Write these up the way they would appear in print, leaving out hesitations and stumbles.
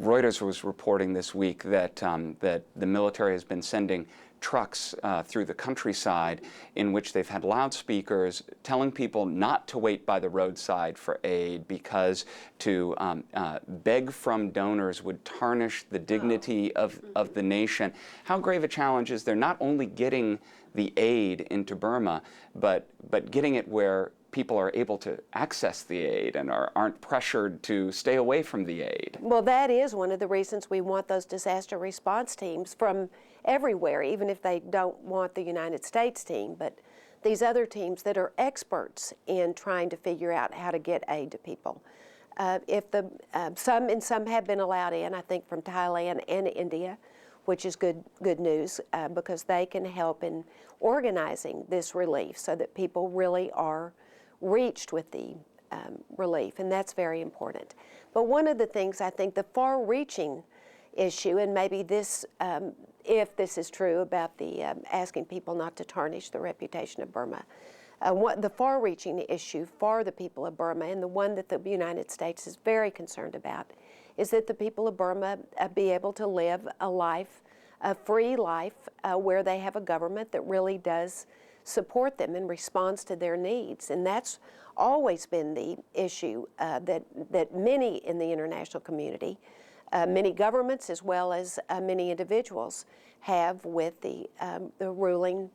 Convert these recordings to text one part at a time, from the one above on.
Reuters was reporting this week that, that the military has been sending trucks through the countryside in which they've had loudspeakers telling people not to wait by the roadside for aid because to beg from donors would tarnish the dignity of the nation. How grave a challenge is there not only getting the aid into Burma, but getting it where people are able to access the aid and aren't pressured to stay away from the aid? Well, that is one of the reasons we want those disaster response teams from everywhere, even if they don't want the United States team, but these other teams that are experts in trying to figure out how to get aid to people. Some have been allowed in, I think, from Thailand and India, which is good news because they can help in organizing this relief so that people really are reached with the relief, and that's very important. But one of the things I think the far-reaching issue, and maybe this, if this is true about the asking people not to tarnish the reputation of Burma, the far-reaching issue for the people of Burma, and the one that the United States is very concerned about, is that the people of Burma be able to live a life, a free life, where they have a government that really does support them and responds to their needs. And that's always been the issue that many in the international community, many governments as well as many individuals have with the ruling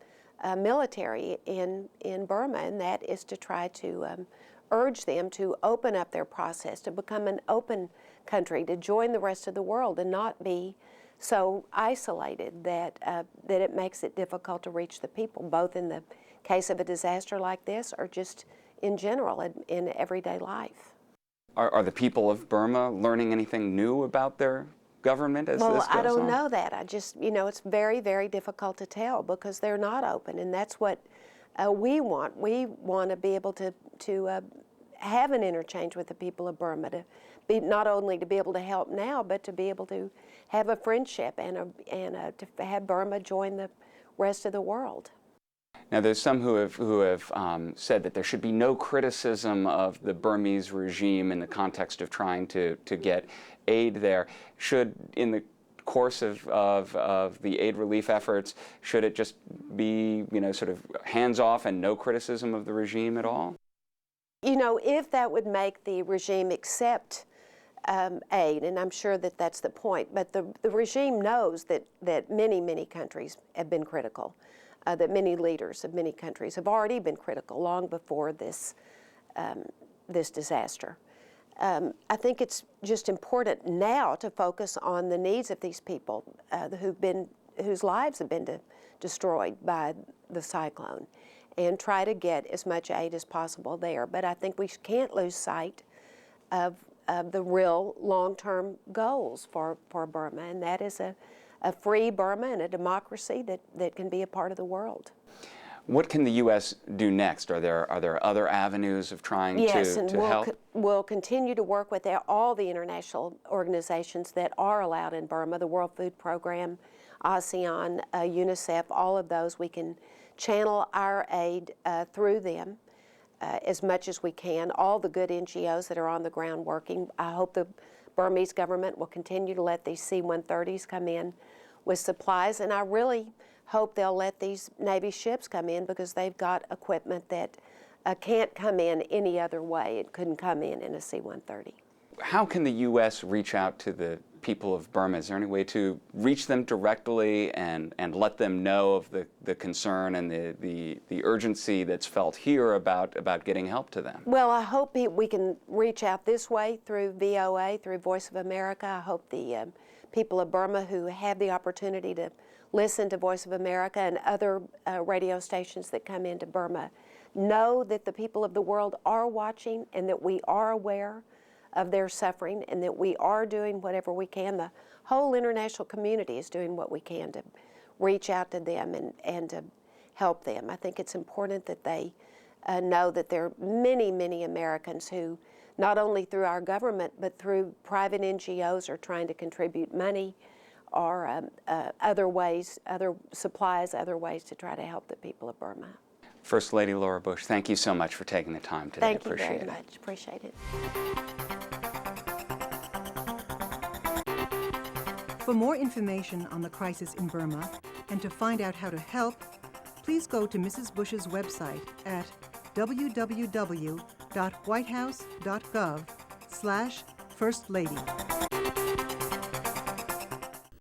military in Burma, and that is to try to urge them to open up their process, to become an open country, to join the rest of the world and not be so isolated that it makes it difficult to reach the people, both in the case of a disaster like this or just in general in everyday life. Are the people of Burma learning anything new about their government as this goes on? Well, I don't know that. I just, it's very, very difficult to tell because they're not open, and that's what we want. We want to be able to have an interchange with the people of Burma, to be not only to be able to help now, but to be able to have a friendship and to have Burma join the rest of the world. Now, there's some who have said that there should be no criticism of the Burmese regime in the context of trying to get aid there. Should, in the course of the aid relief efforts, should it just be, sort of hands off and no criticism of the regime at all? If that would make the regime accept aid, and I'm sure that that's the point, but the regime knows that many countries have been critical, that many leaders of many countries have already been critical long before this disaster. I think it's just important now to focus on the needs of these people whose lives have been destroyed by the cyclone, and try to get as much aid as possible there. But I think we can't lose sight of the real long-term goals for Burma, and that is a free Burma and a democracy that can be a part of the world. What can the U.S. do next? Are there other avenues of trying to help? We'll continue to work with all the international organizations that are allowed in Burma, the World Food Program, ASEAN, UNICEF, all of those. We can channel our aid through them as much as we can, all the good NGOs that are on the ground working. I hope the Burmese government will continue to let these C-130s come in with supplies, and I really hope they'll let these Navy ships come in because they've got equipment that can't come in any other way. It couldn't come in a C-130. How can the U.S. reach out to the people of Burma? Is there any way to reach them directly and let them know of the concern and the urgency that's felt here about getting help to them? Well, I hope we can reach out this way through VOA, through Voice of America. I hope the people of Burma who have the opportunity to listen to Voice of America and other radio stations that come into Burma know that the people of the world are watching and that we are aware of their suffering and that we are doing whatever we can. The whole international community is doing what we can to reach out to them and to help them. I think it's important that they know that there are many Americans who, not only through our government, but through private NGOs, are trying to contribute money or other ways, other supplies, other ways to try to help the people of Burma. First Lady Laura Bush, thank you so much for taking the time today. Thank you very much. Appreciate it. For more information on the crisis in Burma and to find out how to help, please go to Mrs. Bush's website at www.whitehouse.gov/First Lady.